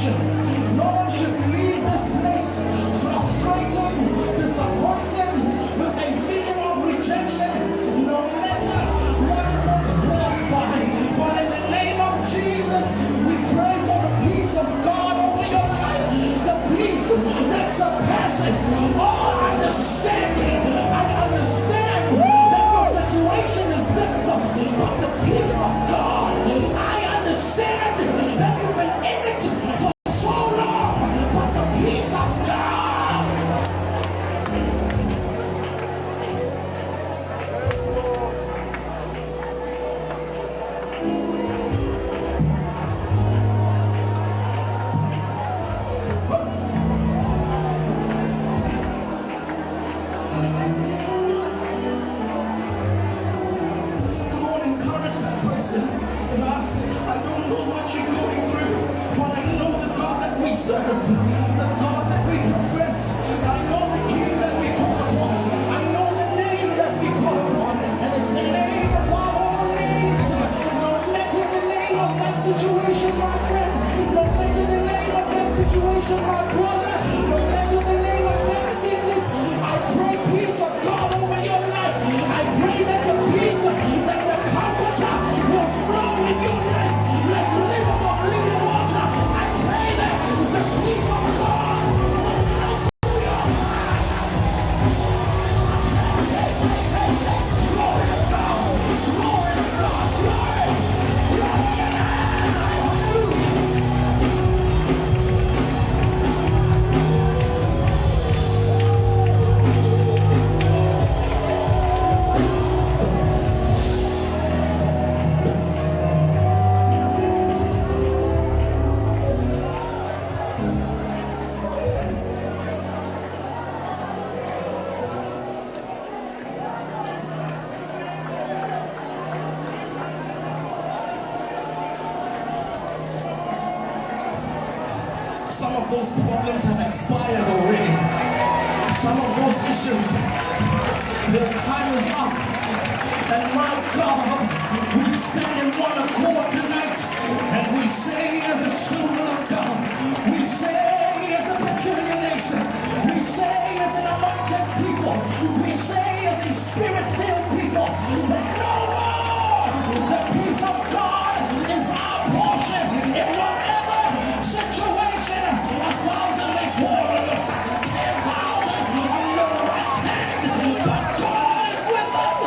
situation. No one should leave this place frustrated, disappointed, with a feeling of rejection, no matter what it was caused by. But in the name of Jesus, we pray for the peace of God over your life, the peace that surpasses all understanding. I understand that your situation is difficult, but the peace of God, I understand that you've been in it for so long, but the peace of God. Come on, encourage that person. I don't know what you're going through, but I know the God that we serve, the God that we profess. I know the King that we call upon. I know the name that we call upon, and it's the name above all names. No matter the name of that situation, my friend, no matter the name of that situation, my brother, no matter the name of that sickness, I pray peace of God over your life. I pray that the peace, that the comforter will flow in your life like rivers of living water. I pray that the peace of God will flow through your heart. Glory to God, glory to God, glory, glory. Some of those problems have expired already. Some of those issues, their time is up. And my God, we stand in one accord tonight, and we say as the children of God, we say as a peculiar nation, we say as an anointed people, we say as a spirit-filled people, that no more the peace of God is our portion in whatever situation. 1,000 may fall on your side, 10,000 on your right hand, but God is with us.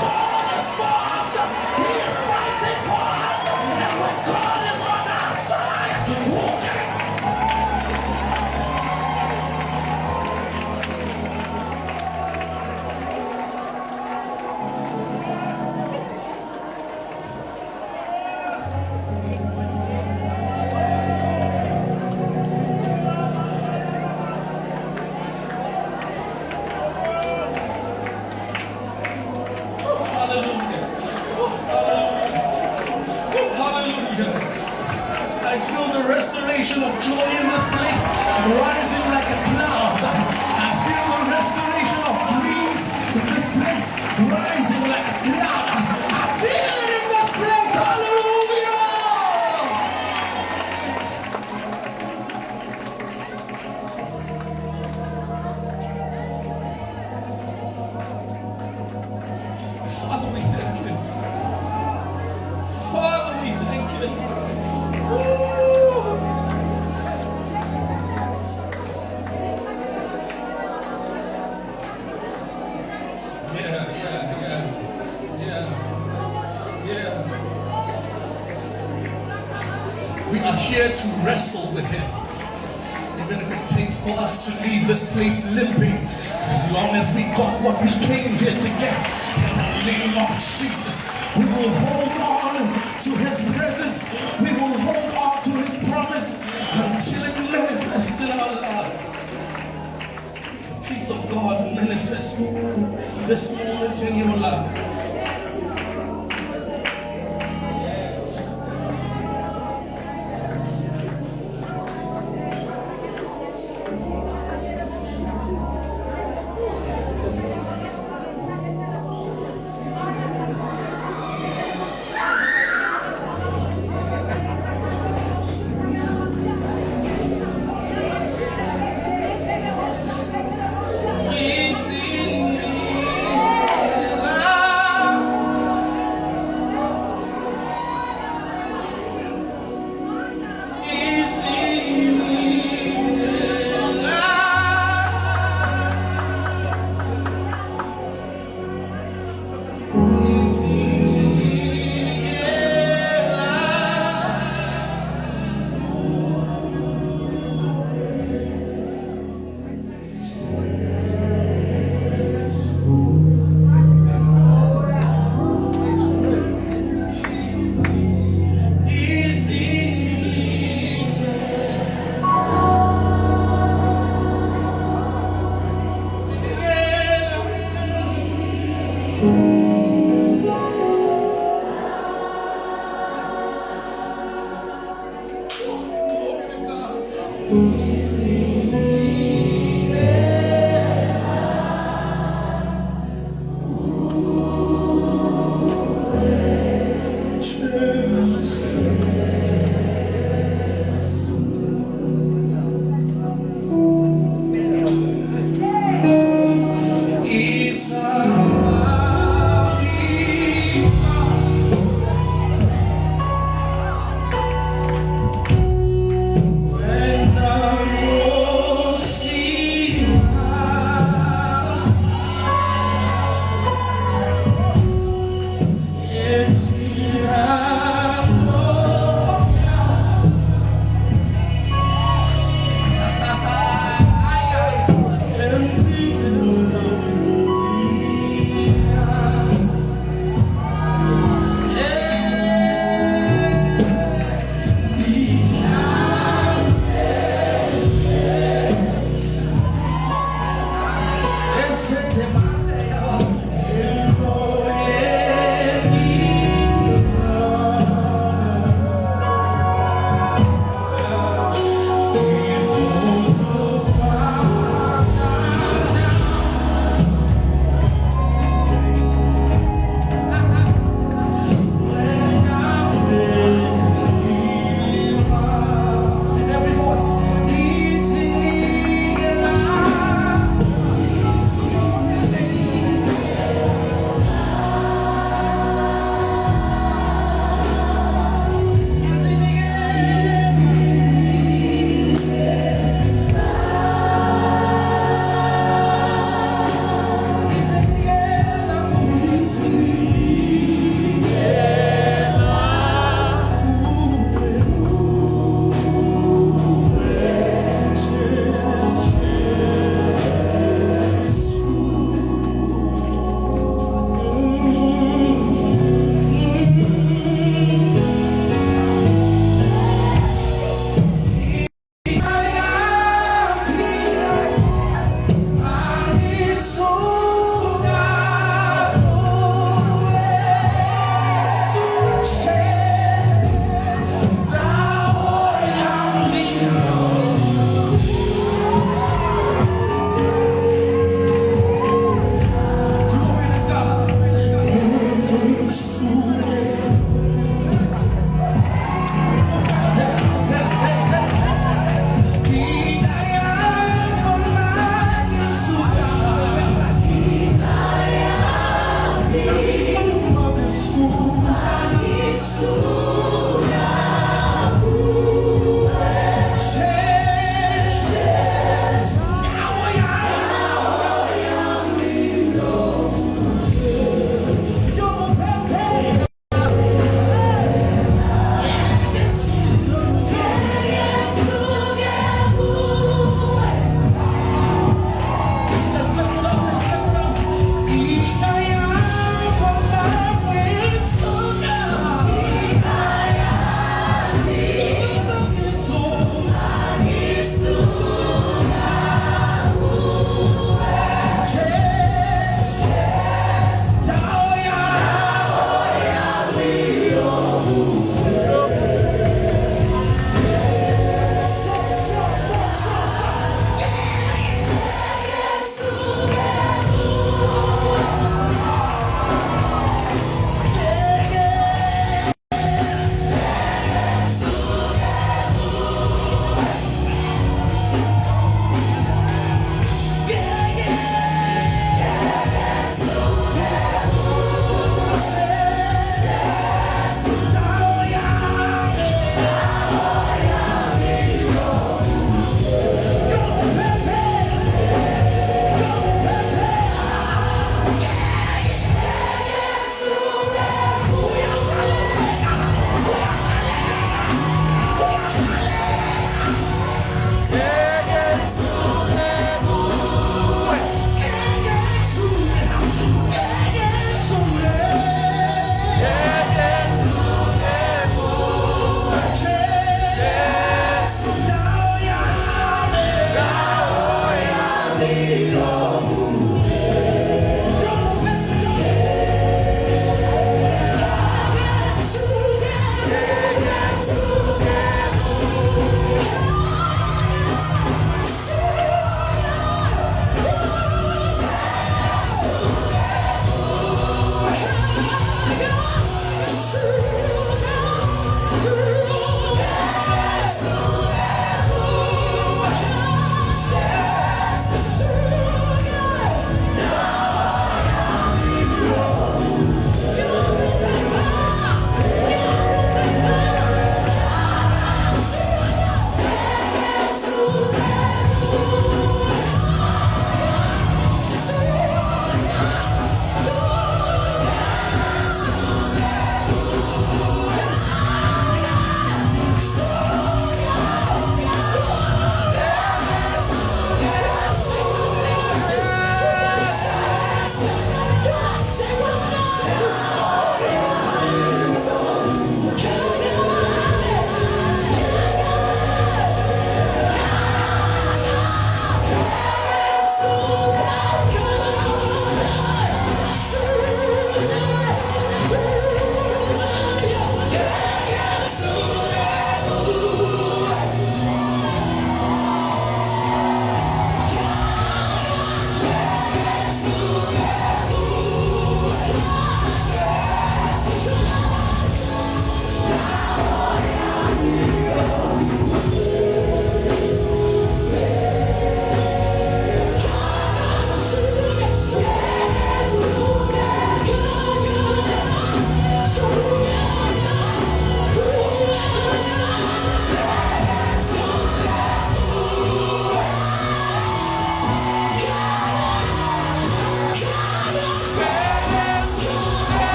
God is for us. He is fighting for us, and when God is on our side, who can? Oh, hallelujah. Oh, hallelujah. Oh, hallelujah. I feel the restoration of joy in this place rising like a cloud. I feel the restoration of dreams in this place rising like a cloud. I feel it in this place. Hallelujah. Father, we thank you. Father, we thank you. Woo. Yeah. We are here to wrestle with him. Even if it takes for us to leave this place limping, as long as we got what we came here to get, in the name of Jesus, we will hold on to his presence. We will hold on to his promise until it manifests in our lives. The peace of God manifest this moment in your life. When I see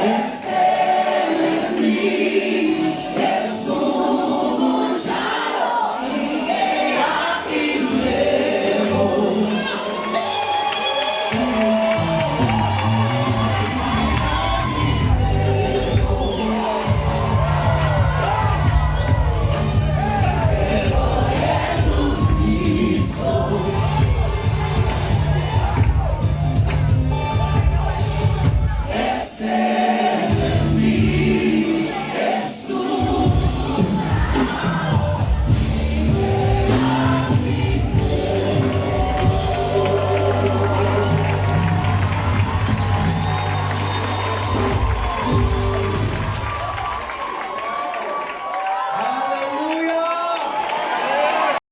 It's telling me